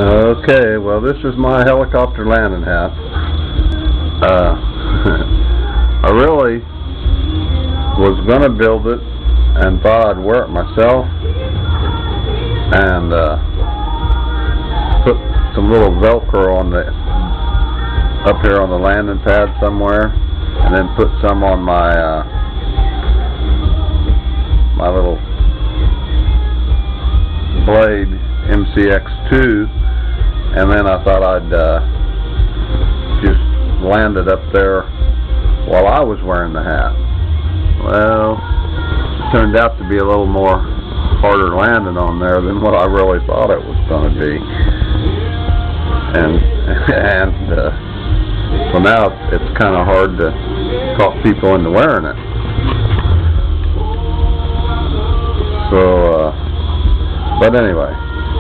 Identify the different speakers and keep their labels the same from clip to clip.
Speaker 1: Okay, well, this is my helicopter landing hat. I really was going to build it and thought I'd wear it myself and put some little Velcro on the up here on the landing pad somewhere, and then put some on my my little Blade MCX2, and then I thought I'd just land it up there while I was wearing the hat. Well, it turned out to be a little more harder landing on there than what I really thought it was going to be, and so now it's kind of hard to talk people into wearing it. So, but anyway,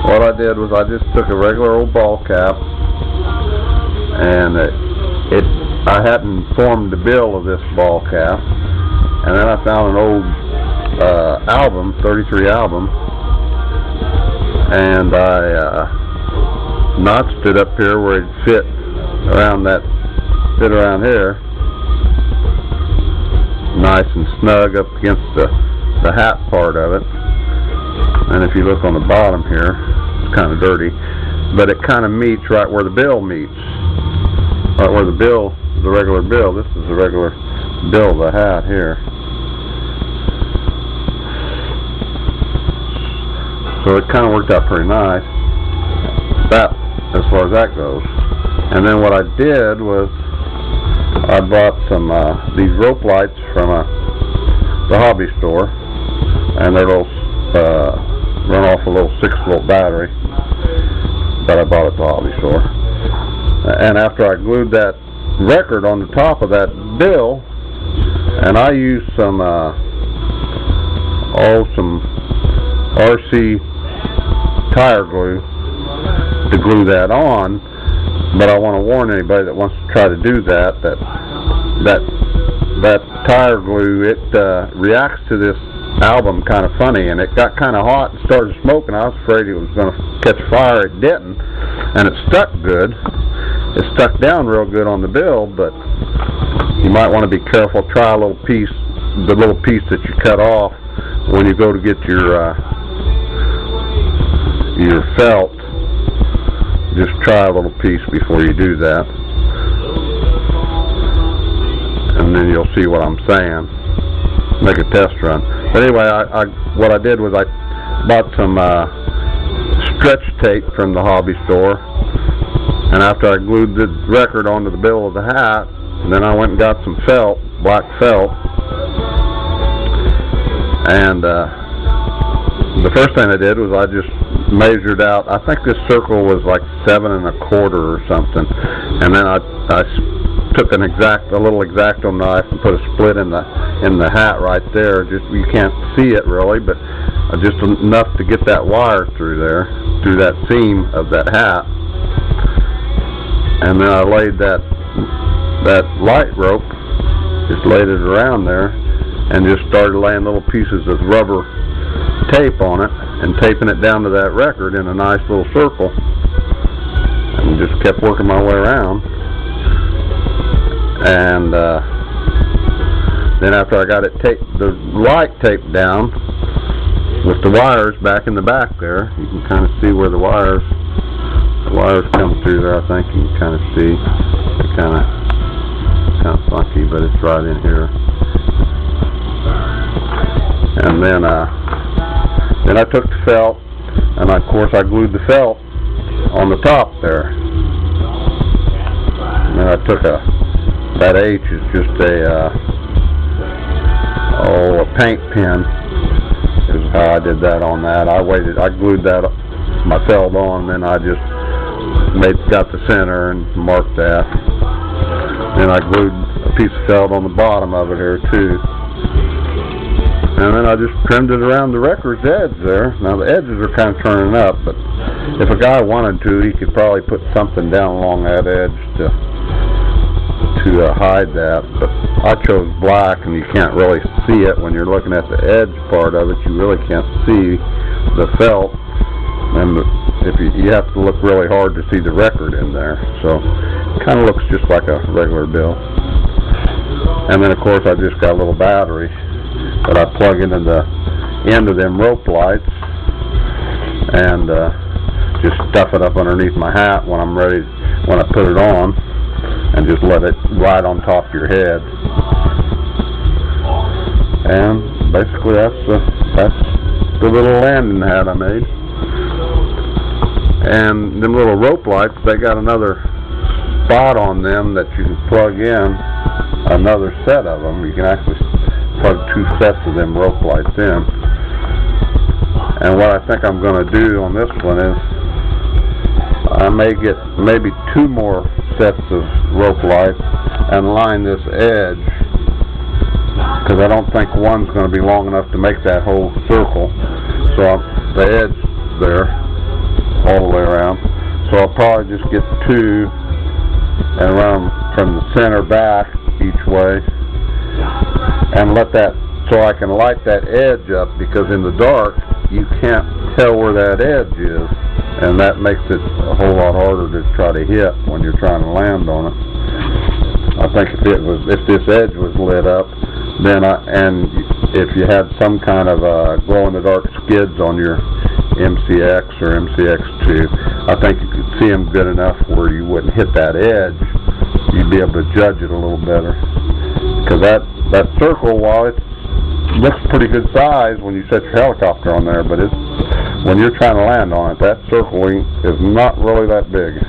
Speaker 1: what I did was I just took a regular old ball cap, and I hadn't formed the bill of this ball cap, and then I found an old album, 33 album, and I notched it up here where it fit around here, nice and snug up against the hat part of it. And if you look on the bottom here, it's kind of dirty, but it kind of meets right where the bill meets, right where the regular bill. This is the regular bill of the hat here. So it kind of worked out pretty nice, that as far as that goes. And then what I did was I bought some these rope lights from the hobby store, and they're little run off a little 6-volt battery that I bought at the hobby store. And after I glued that record on the top of that bill, and I used some RC tire glue to glue that on. But I want to warn anybody that wants to try to do that tire glue, it reacts to this album kind of funny, and it got kind of hot and started smoking. I was afraid it was going to catch fire. It didn't, and it stuck good. It stuck down real good on the bill, but you might want to be careful. Try a little piece, the little piece that you cut off when you go to get your felt. Just try a little piece before you do that, and then you'll see what I'm saying. Make a test run. But anyway, what I did was I bought some stretch tape from the hobby store, and after I glued the record onto the bill of the hat, then I went and got some felt, black felt, and the first thing I did was I just measured out, I think this circle was like 7 1/4 or something, and then I took a little X-Acto knife and put a split in the hat right there. Just, you can't see it really, but just enough to get that wire through there, through that seam of that hat. And then I laid that light rope, just laid it around there, and just started laying little pieces of rubber tape on it and taping it down to that record in a nice little circle, and just kept working my way around. And then after I got it the light taped down with the wires back in the back there, you can kind of see where the wires come through there. I think you can kind of see. It's kind of funky, but it's right in here. And then I took the felt, and of course I glued the felt on the top there. And then I took that H is just a paint pen, is how I did that on that. I glued that my felt on, and then I just got the center and marked that. Then I glued a piece of felt on the bottom of it here too. And then I just trimmed it around the record's edge there. Now the edges are kind of turning up, but if a guy wanted to, he could probably put something down along that edge to hide that. But I chose black, and you can't really see it when you're looking at the edge part of it. You really can't see the felt, and if you have to look really hard to see the record in there. So it kind of looks just like a regular bill. And then of course I just got a little battery that I plug into the end of them rope lights and just stuff it up underneath my hat when I'm ready, when I put it on, and just let it ride on top of your head. And basically that's the little landing hat I made. And them little rope lights, they got another spot on them that you can plug in another set of them. You can actually plug 2 sets of them rope lights in. And what I think I'm going to do on this one is I may get maybe 2 more sets of rope lights and line this edge, because I don't think one's going to be long enough to make that whole circle. So the edge there all the way around. So I'll probably just get 2 and run them from the center back each way and let that, so I can light that edge up, because in the dark you can't tell where that edge is, and that makes it a whole lot harder to try to hit when you're trying to land on it. I think if this edge was lit up, then and if you had some kind of glow-in-the-dark skids on your MCX or MCX2, I think you could see them good enough where you wouldn't hit that edge. You'd be able to judge it a little better, because that circle, while it looks pretty good size when you set your helicopter on there, but when you're trying to land on it, that circling is not really that big.